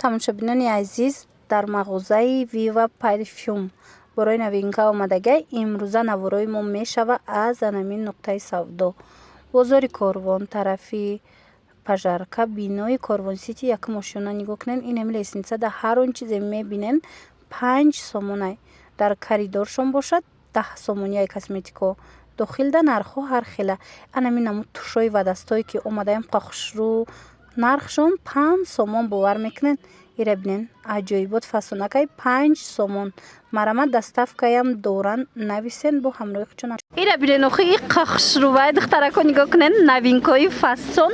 тамошобинони азиз, дар мағозаи Viva Parfum барои новинка омадагӣ имрӯза наворои мо мешава аз анамин нуқтаи савдо, бозори Корвон, тарафи пажарка, бинои Корвон Сити. Якум ошёна нигоҳ кунед, ин ҳамин лестница дар ҳар он чизе мебинен 5 сомонай. Дар коридоршон бошад 10 сомонияй косметико дохилда, нархҳо ҳар хела. Анамин намуд тушои ва дастое ки омадаям хушрӯ, нархшон 5 сомон бовар мекунед. Ира бинен аҷоибот фасонакай 5 сомон. Марама доставкаям доран, нависен бо ҳамроҳи худшон. Ира бинен охи қахшрувай духтарако нигоҳ кунед, новинкои фасон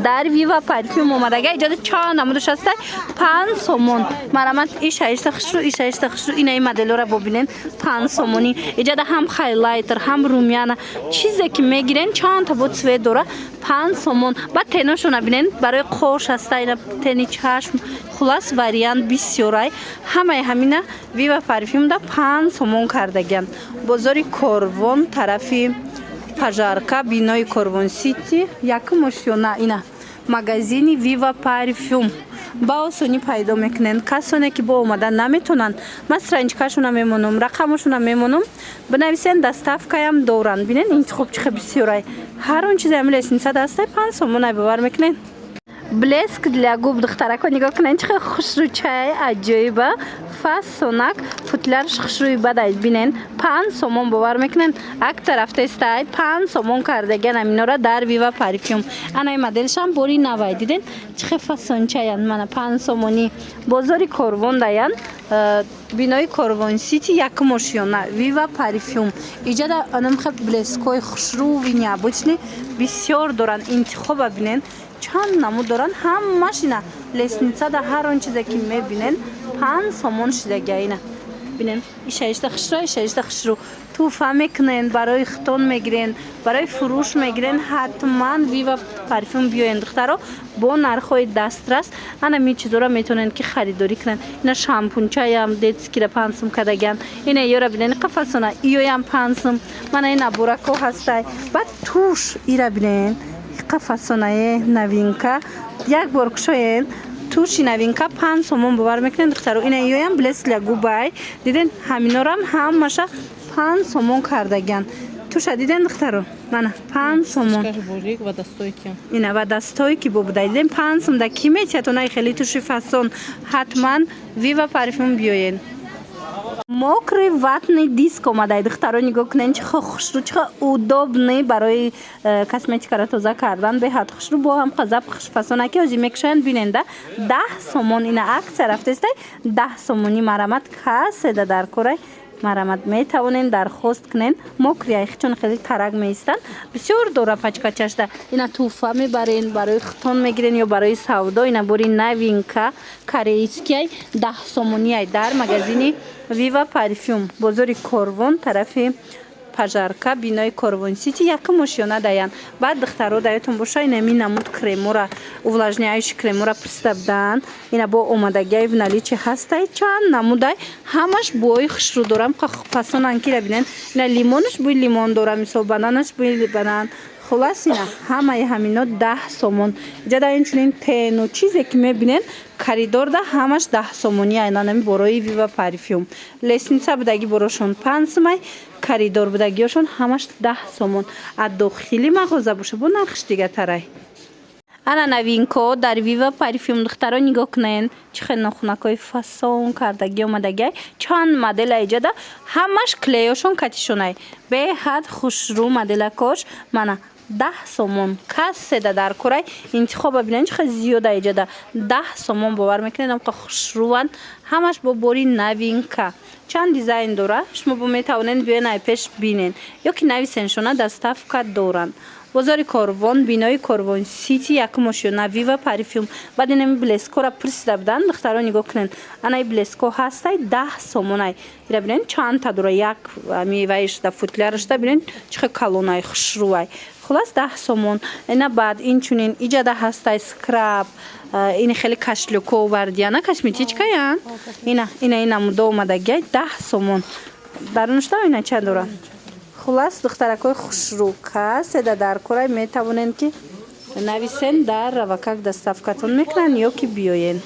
дар Viva Parfum омадага. Иҷода чанд намудаш аста 5 сомон. Марама ишаишта хушрӯ, ишаишта хушрӯ, инаи моделора бобинен 5 сомони. Иҷода ҳам хайлайтер, ҳам румяна, чизе ки мегирен чанд та бо цвет дора 5 сомон. Ба теношона бинен, барои қош аста, ина тени чашм, хулас вариант бисёрай. Ҳамаи ҳамина Viva Parfum да 5 сомон кардаган. Бозори Корвон, тарафи пажарка, бинои Корвон Сити. Якум ошёна ина магазини Viva Parfum ба осонӣ пайдо мекунен. Касоне ки бо омада наметонанд, ман страничкашона мемонам, рақамашона мемонам, бинависен доставкаям доранд. Бинен интихоб чихе бисёрай. Ҳар он чизе ҳамин лестница дастай 5 сомонай бовар мекунен. Блеск для губ духтарако нигоҳ кунед, чихе хушрӯчай аҷоиба, фасонак, футлярш хушрӯи бадай бинен 5 сомон бовар мекунен. Ак тараф тестай 5 сомон кардаган аминора дар Viva Parfum. Анаи моделшам бори навай диден чихе фасончаян, мана 5 сомони. Бозори Корвон даян, бинои Корвон Сити. Якум ошёна Viva Parfum. Иҷода анамхе блескои хушрӯви необычни бисёр доран. Интихоба бинен чанд намуд доран, ҳамаш ина лестница да ҳар он чизе ки мебинен 5 сомон шидагина. Бинен ишаишта хушрӯ, ишаишта хушрӯ. туҳфа мекунен, барои хитон мегирен, барои фурӯш мегирен, ҳатман Viva Parfum биёен духтаро бо нархҳои дастрас. Анами чизора метавонен ки харидорӣ кунен. Ина шампунчаям детскира 5 сом кадаган. Ина ёра бинен қафасона иёям 5 сом. Мана ина бурако ҳастай. Баъд туш ира бинен қафасонае новинка. Як бор кушоен туши новинка 5 сомон бовар мекунен духтаро. Ина ёям блеск для губай. Диден ҳаминорам ҳамаша 5 сомон кардаган. Туша диден духтаро. Мана 5 сомон. Ина ва дастойки бобуда. Диден 5 сом да ки метиятонаи хели туши фасон. Ҳатман Viva Parfum биёен. Мокрый ватный диск омадай духтаро нигоҳ кунен, чихо хушрӯ, чихо удобный барои косметикаро тоза кардан. Беҳад хушрӯ бо ҳам қазаб фасонаки озӣ мекушанд биненда 10 сомон. Ина акция рафтестай 10 сомони марамат каседа дар корай. Марамат метавонен дархост кунен. Мокри айхчон хеле тарак меистанд. Бисёр дора пачкачашда. Ина туҳфа мебарен, барои хитон мегирен ё барои савдо. Ина бори новинка корейскияй 10 сомонияй дар магазини Viva Parfum. Бозори Корвон, тарафи пажарка, бинои Корвон Сити. Якум ошёна даян. Баъд духтаро даётон боша ина ми намуд кремора, увлажняющий кремора пристабдан. Ина бо омадагиай в наличии ҳастай чанд намудай. Ҳамаш бои хушрӯ дорам, пасонан ки бинен. Ина лимонаш бои лимон дора, мисол бананаш бои банан. Хулас ина ҳамаи ҳамино 10 сомон. Иҷода инчунин тену чизе ки мебинен коридорда ҳамаш 10 сомони айнанами борои Viva Parfum. Лестница будаги борошон 5 сомай, коридор будагиошон ҳамаш 10 сомон. А дохили мағоза боша бо нархш дигатарай. Ана новинко дар Viva Parfum духтаро нигоҳ кунен, чихе нохунакои фасон кардаги омадагиай. Чанд модела иҷода ҳамаш клеёшон катишонай. Беҳад хушрӯ моделакош. Мана 10 сомон каседа дар корай. Интихоба бинен чихе зиёда иҷода 10 сомон бовар мекунен. амқа хушрӯванд. ҳамаш бо бори новинка. Чанд дизайн дора. шумо бо метавонен биёен ай пеш бинен ё ки нависеншона доставка доранд. бозори Корвон, бинои Корвон Сити. Якум ошёна Viva Parfum. Баъд инами блескора пристада будан духтаро нигоҳ кунен. анаи блеско ҳастай 10 сомонай. ира бинен чанд та дора. як миваишда футлярашда бинен чихе калонай хушрӯвай. хулас 10 сомон. ина баъд инчунин иҷода ҳастай скраб. ин хеле кашлюко вардияна косметичкаян. ина намуда омадагиай 10 сомон. дарунашда ина чанд дора. хулас духтаракои хушрӯ каседа дар корай метавонен ки нависен дар равакак доставкатон мекунанд ё ки биёен.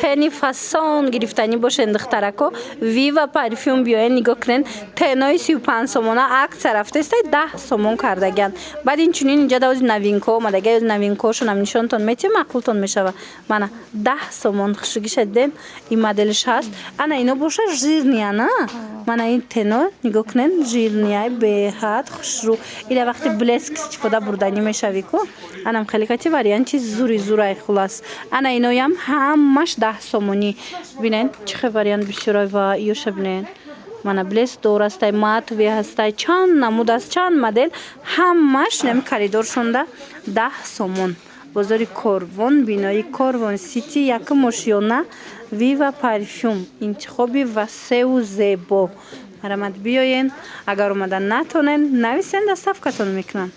тени фасон гирифтанӣ бошен духтарако вива парфюм биёен нигоҳ кунен тенои 35 сомона акция рафтаистай 10 сомон кардагиан баъд инчунин инҷа да ози новинко омадагиа ози новинкоашонам нишонтон метиҳам мақултон мешава мана 10 сомон хушугиша диден ин моделиш ҳаст ана ино боша жирния на мана ин тено нигоҳ кунен жирния беҳад хушрӯ ина вақти блеск истифода бурданӣ мешавӣ ку анам хеле кати варианти зури зурай хулас ана иноям ҳамаш 10 сомонӣ бинен чӣ хел вариант бисёрай ва ёша бинен мана блеск дорастай матове ҳастай чанд намуд аст чанд модел ҳамаш нами коридоршонда 10 сомон бозори Корвон бинои Корвон сити якум ошёна вива парфюм интихоби васеъу зебо марамад биёен агар омадан натонен нависен доставкатон мекунам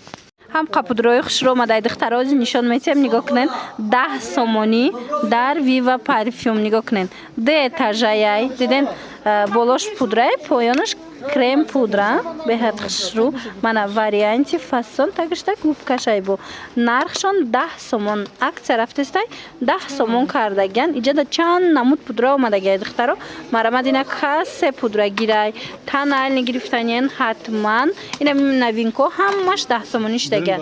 ҳам қапудрои хушро омадай духтарози нишон метиҳем нигоҳ кунен 10 сомонӣ дар вива парфюм нигоҳ кунен д этажаяй диден болош пудрае поёнаш крем пудра беҳад хушрӯ мана варианти фасон тагишта губкашай бо нархшон 10 сомон акция рафтестай 10 сомон кардагиан иҷада чанд намуд пудра омадагиай духтаро марамад ина кассе пудра гирай танальни гирифтаниен ҳатман ина новинко ҳамаш 10 сомонӣ шидагиан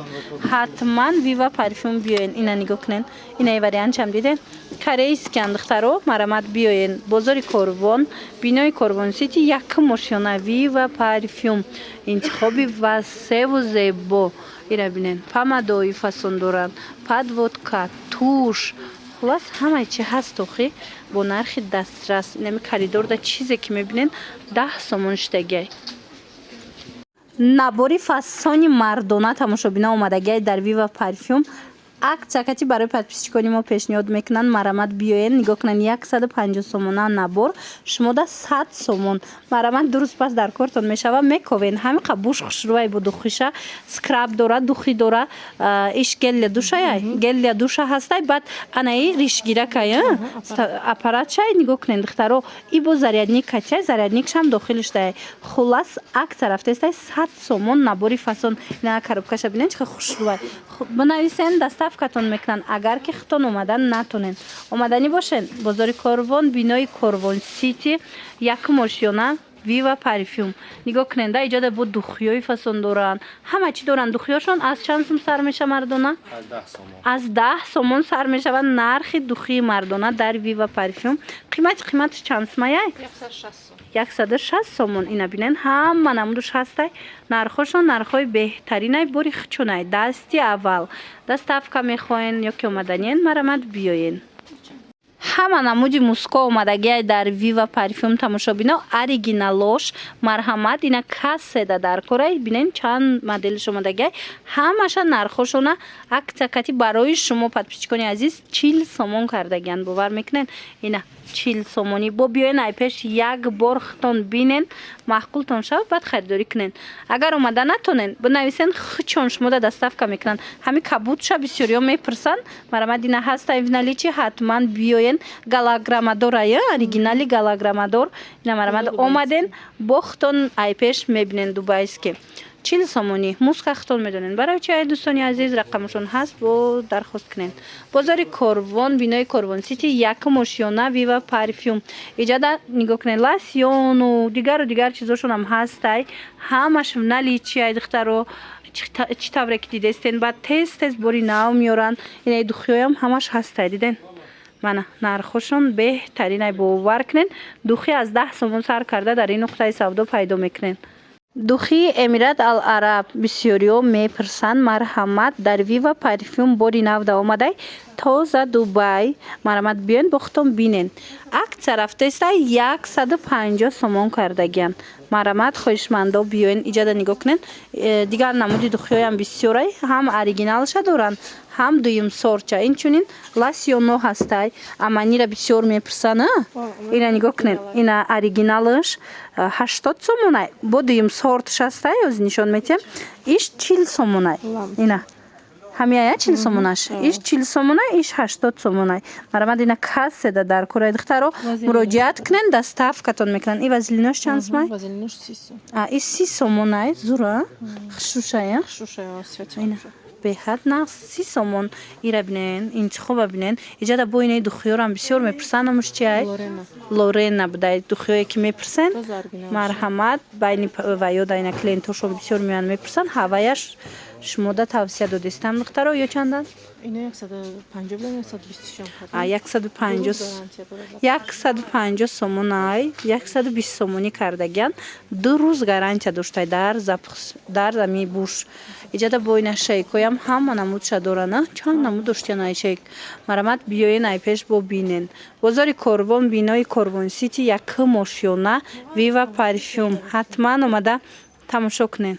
ҳатман вива парфюм биёен ина нигоҳ кунен инаи вариантчам диден корейскиан духтаро марамад биёен бозори Корвон бинои Корвон сити якум ошёна вива парфюм интихоби васеъу зебо ира бинен помадои фасон доранд подводка туш хулас ҳамаи чи ҳаст охи бо нархи дастрас инами коридорда чизе ки мебинен 10 сомон шидагиай набори фасони мардона тамошобино омадагиай дар вива парфюм акция кати барои подписчикони мо пешниҳод мекунанд марамад биёен нигоҳ кунанд 150 сомона набор шумода 100 сомон марамад дуруст пас дар кортон мешава мековен ҳамиқа буш хушрӯай бо духиша скраб дора духи дора иш гелля душаяй гелля душа ҳастай баъд анаи ришгиракай аппаратшай нигоҳ кунен духтаро и бо зарядник катяй зарядникшам дохилиш даяй хулас акция рафтаистай 100 сомон набори фасон ина коробкаша бинен чихел хушрӯай бинависен доставкатон мекунанд агар ки хутон омадан натонен омаданӣ бошен бозори Корвон бинои Корвон сити якум ошёна вива парфюм нигоҳ куненда иҷода бо духиёи фасон доранд ҳама чӣ доранд духиёшон аз чанд сум сар меша мардона аз 10 сомон сар мешава нархи духии мардона дар вива парфюм қимати чанд сумаяй 160 сомон ина бинен ҳама намудуш ҳастай нархошон нархҳои беҳтаринай бори хучунай дасти аввал доставка мехоҳен ё ки омаданиен марамад биёен ҳама намуди муско омадагиай дар вива парфюм тамошобино оригиналош марҳамат ина касседа дар корай бинен чанд моделиш омадагиай ҳамаша нархошона акция кати барои шумо подписчикони азиз 40 сомон кардагиан бовар мекунен ина 40 сомонӣ бо биёен айпеш як бор хутон бинен маъқултон шавад баъд харидорӣ кунен агар омада натонен бинависен хучон шумода доставка мекунанд ҳами кабудша бисёриҳо мепурсанд марамад ина ҳастай в наличии ҳатман биёен галаграммадорай оригинали галаграммадор ина марамад омаден бо хутон айпеш мебинен дубайски 40 сомонӣ муска хутон медонен барои чи ай дӯстони азиз рақамашон ҳаст бо дархост кунен бозори Корвон бинои Корвон сити якум ошёна вива парфюм иҷада нигоҳ кунен лосьёну дигару дигар чизошонам ҳастай ҳамаш в наличии ай духтаро чӣ тавре ки дидестен баъд тез бори нав меёранд инаи духиёям ҳамаш ҳастай диден мана нархошон беҳтаринай бовар кунен духи аз 10 сомон сар карда дар ин нуқтаи савдо пайдо мекунен духии эмират ал-араб бисёриҳо мепурсанд марҳамат дар вива парфюм бори нав да омадай тоза дубай марамад биёен бо хутон бинен акция рафтаистай 150 сомон кардагиан марамад хоҳишмандо биёен иҷада нигоҳ кунен дигар намуди духиёям бисёрай ҳам оригиналша доранд ҳам дуюмсорча инчунин лосьёно ҳастай аманира бисёр мепурсанд ина нигоҳ кунен ина оригиналаш 80 сомонай бо дуюмсортш ҳастай ози нишон метиҳем иш 40 сомонай ина ҳамияя 40 сомонаш иш 40 сомонай иш 80 сомонай марамад ина касседа дар кораи духтаро муроҷиат кунен доставкатон мекунанд и вазелинош чанд сомай иш 30 сомонай зура хушушая беҳад нағз 30 сомон. ира бинен интихоба бинен. Иҷада бо инаи духиёрам бисёр мепурсан. Номуш чи ай? Лорена будай духиёе ки мепурсен. Марҳамат байни ва ё дайна клиентошон бисёр меян мепурсан. Ҳаваяш шумода тавсия додистам духтаро ё чандан? Ина 150 билан 120 шон. 150 сомон ай 120 сомонӣ кардагиян 2 рӯз гарантия доштай дар зами буш. Иҷада бо ина шейкоям ҳама намудша дорана. Чанд намуд доштиян ай шейк. Марамат биёен ай пеш бо бинен. Бозори Корвон, бинои Корвон Сити, якум ошёна Viva парфюм. Ҳатман омада тамошо кунен.